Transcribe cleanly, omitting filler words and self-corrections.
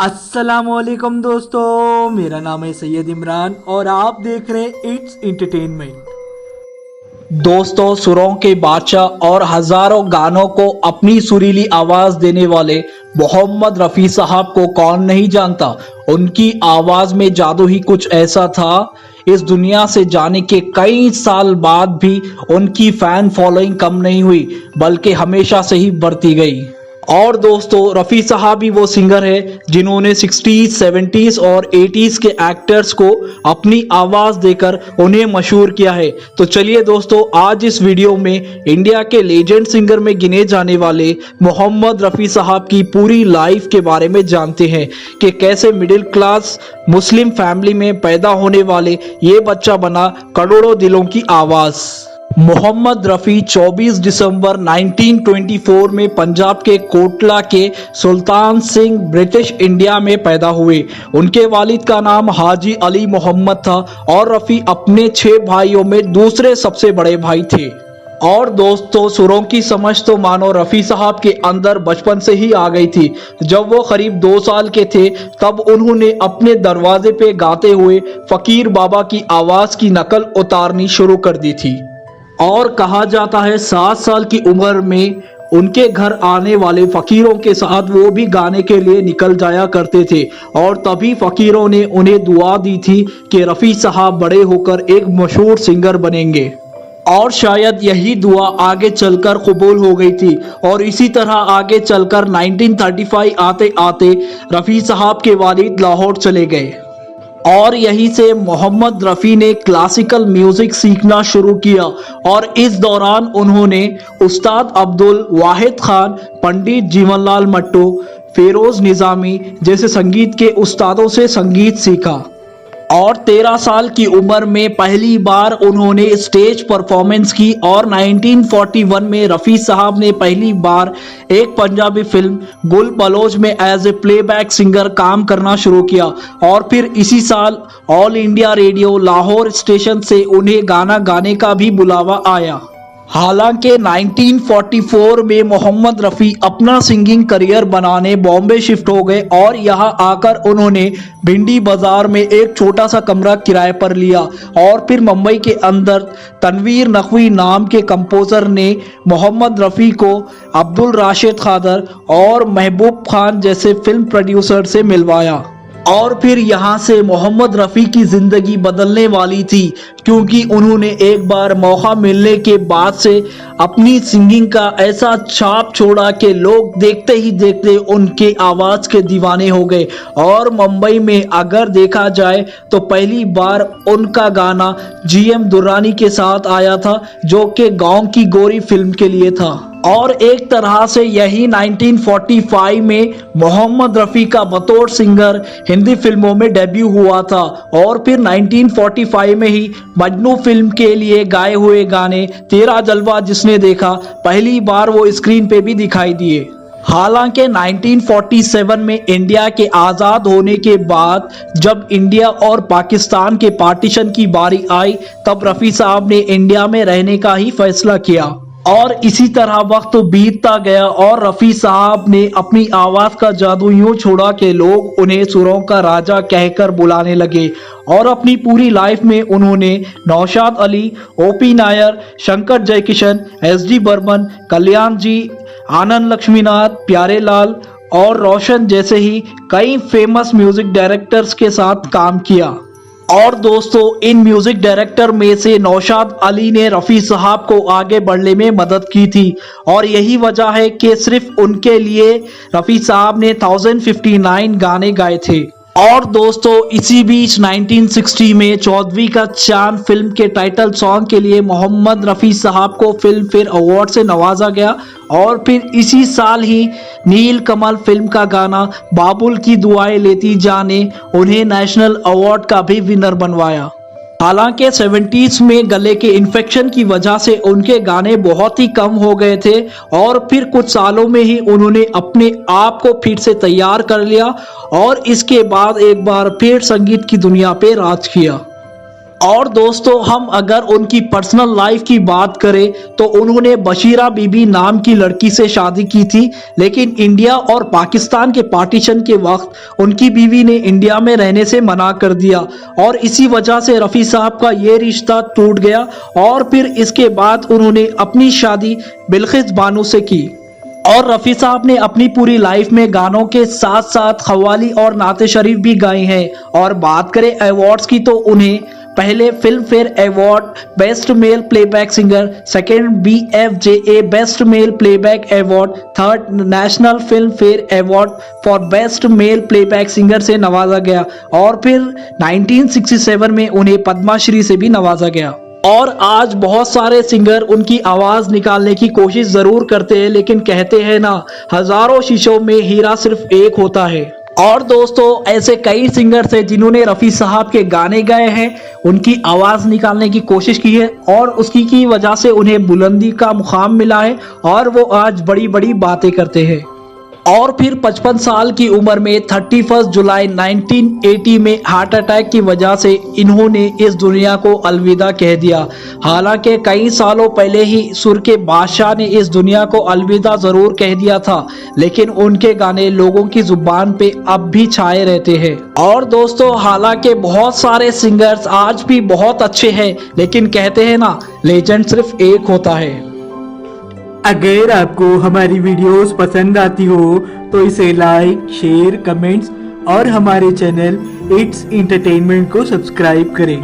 अस्सलामुअलैकुम दोस्तों, मेरा नाम है सैयद इमरान और आप देख रहे हैं इट्स एंटरटेनमेंट। दोस्तों, सुरों के बादशाह और हजारों गानों को अपनी सुरीली आवाज देने वाले मोहम्मद रफ़ी साहब को कौन नहीं जानता। उनकी आवाज में जादू ही कुछ ऐसा था। इस दुनिया से जाने के कई साल बाद भी उनकी फैन फॉलोइंग कम नहीं हुई, बल्कि हमेशा से ही बढ़ती गई। और दोस्तों, रफ़ी साहब ही वो सिंगर है जिन्होंने 60s, 70s और 80s के एक्टर्स को अपनी आवाज़ देकर उन्हें मशहूर किया है। तो चलिए दोस्तों, आज इस वीडियो में इंडिया के लेजेंड सिंगर में गिने जाने वाले मोहम्मद रफ़ी साहब की पूरी लाइफ के बारे में जानते हैं कि कैसे मिडिल क्लास मुस्लिम फैमिली में पैदा होने वाले ये बच्चा बना करोड़ों दिलों की आवाज़। मोहम्मद रफ़ी 24 दिसंबर 1924 में पंजाब के कोटला के सुल्तान सिंह ब्रिटिश इंडिया में पैदा हुए। उनके वालिद का नाम हाजी अली मोहम्मद था और रफ़ी अपने 6 भाइयों में दूसरे सबसे बड़े भाई थे। और दोस्तों, सुरों की समझ तो मानो रफ़ी साहब के अंदर बचपन से ही आ गई थी। जब वो करीब 2 साल के थे तब उन्होंने अपने दरवाजे पे गाते हुए फ़कीर बाबा की आवाज़ की नकल उतारनी शुरू कर दी थी। और कहा जाता है 7 साल की उम्र में उनके घर आने वाले फकीरों के साथ वो भी गाने के लिए निकल जाया करते थे और तभी फकीरों ने उन्हें दुआ दी थी कि रफ़ी साहब बड़े होकर एक मशहूर सिंगर बनेंगे। और शायद यही दुआ आगे चलकर कबूल हो गई थी और इसी तरह आगे चलकर 1935 आते आते रफ़ी साहब के वालिद लाहौर चले गए और यहीं से मोहम्मद रफ़ी ने क्लासिकल म्यूज़िक सीखना शुरू किया। और इस दौरान उन्होंने उस्ताद अब्दुल वाहिद खान, पंडित जीवनलाल मट्टू, फेरोज़ निज़ामी जैसे संगीत के उस्तादों से संगीत सीखा। और 13 साल की उम्र में पहली बार उन्होंने स्टेज परफॉर्मेंस की और 1941 में रफ़ी साहब ने पहली बार एक पंजाबी फिल्म गुल बलोच में एज ए प्लेबैक सिंगर काम करना शुरू किया। और फिर इसी साल all India radio Lahore station से उन्हें गाना गाने का भी बुलावा आया। हालांकि 1944 में मोहम्मद रफ़ी अपना सिंगिंग करियर बनाने बॉम्बे शिफ्ट हो गए और यहां आकर उन्होंने भिंडी बाजार में एक छोटा सा कमरा किराए पर लिया। और फिर मुंबई के अंदर तनवीर नकवी नाम के कंपोज़र ने मोहम्मद रफ़ी को अब्दुल राशिद खादर और महबूब खान जैसे फिल्म प्रोड्यूसर से मिलवाया। और फिर यहाँ से मोहम्मद रफ़ी की ज़िंदगी बदलने वाली थी, क्योंकि उन्होंने एक बार मौका मिलने के बाद से अपनी सिंगिंग का ऐसा छाप छोड़ा कि लोग देखते ही देखते उनके आवाज़ के दीवाने हो गए। और मुंबई में अगर देखा जाए तो पहली बार उनका गाना GM दुर्रानी के साथ आया था, जो कि गाँव की गोरी फिल्म के लिए था। और एक तरह से यही 1945 में मोहम्मद रफ़ी का बतौर सिंगर हिंदी फिल्मों में डेब्यू हुआ था। और फिर 1945 में ही मजनू फिल्म के लिए गाए हुए गाने तेरा जलवा जिसने देखा पहली बार वो स्क्रीन पे भी दिखाई दिए। हालांकि 1947 में इंडिया के आज़ाद होने के बाद जब इंडिया और पाकिस्तान के पार्टीशन की बारी आई तब रफ़ी साहब ने इंडिया में रहने का ही फैसला किया। और इसी तरह वक्त बीतता गया और रफ़ी साहब ने अपनी आवाज़ का जादू यूं छोड़ा कि लोग उन्हें सुरों का राजा कहकर बुलाने लगे। और अपनी पूरी लाइफ में उन्होंने नौशाद अली, OP नायर, शंकर जयकिशन, SD बर्मन, कल्याण जी, आनंद लक्ष्मीनाथ, प्यारेलाल और रोशन जैसे ही कई फेमस म्यूजिक डायरेक्टर्स के साथ काम किया। और दोस्तों, इन म्यूजिक डायरेक्टर में से नौशाद अली ने रफ़ी साहब को आगे बढ़ने में मदद की थी और यही वजह है कि सिर्फ उनके लिए रफ़ी साहब ने 1059 गाने गाए थे। और दोस्तों, इसी बीच 1960 में चौदहवीं का चांद फिल्म के टाइटल सॉन्ग के लिए मोहम्मद रफ़ी साहब को फिल्म फेयर अवार्ड से नवाजा गया। और फिर इसी साल ही नील कमल फिल्म का गाना बाबुल की दुआएं लेती जाने उन्हें नेशनल अवार्ड का भी विनर बनवाया। हालांकि 70s में गले के इन्फेक्शन की वजह से उनके गाने बहुत ही कम हो गए थे और फिर कुछ सालों में ही उन्होंने अपने आप को फिर से तैयार कर लिया और इसके बाद एक बार फिर संगीत की दुनिया पे राज किया। और दोस्तों हम अगर उनकी पर्सनल लाइफ की बात करें तो उन्होंने बशीरा बीबी नाम की लड़की से शादी की थी, लेकिन इंडिया और पाकिस्तान के पार्टीशन के वक्त उनकी बीवी ने इंडिया में रहने से मना कर दिया और इसी वजह से रफ़ी साहब का ये रिश्ता टूट गया और फिर इसके बाद उन्होंने अपनी शादी बिल्किस बानो से की। और रफ़ी साहब ने अपनी पूरी लाइफ में गानों के साथ साथ कव्वाली और नाते शरीफ भी गाए हैं। और बात करें अवार्ड्स की तो उन्हें पहले film fair award best male playback singer, second BFJA best male playback award, third national film fair award for best male playback singer से नवाजा गया और फिर 1967 में उन्हें पद्मश्री से भी नवाजा गया। और आज बहुत सारे सिंगर उनकी आवाज निकालने की कोशिश जरूर करते हैं, लेकिन कहते हैं ना, हजारों शीशों में हीरा सिर्फ एक होता है। और दोस्तों ऐसे कई सिंगर्स हैं जिन्होंने रफ़ी साहब के गाने गाए हैं, उनकी आवाज निकालने की कोशिश की है और उसकी की वजह से उन्हें बुलंदी का मुकाम मिला है और वो आज बड़ी बड़ी बातें करते हैं। और फिर 55 साल की उम्र में 31 जुलाई 1980 में हार्ट अटैक की वजह से इन्होंने इस दुनिया को अलविदा कह दिया। हालांकि कई सालों पहले ही सुर के बादशाह ने इस दुनिया को अलविदा जरूर कह दिया था, लेकिन उनके गाने लोगों की जुबान पे अब भी छाए रहते हैं। और दोस्तों हालांकि बहुत सारे सिंगर्स आज भी बहुत अच्छे हैं, लेकिन कहते हैं ना, लेजेंड सिर्फ एक होता है। अगर आपको हमारी वीडियोस पसंद आती हो तो इसे लाइक, शेयर, कमेंट्स और हमारे चैनल इट्स एंटरटेनमेंट को सब्सक्राइब करें।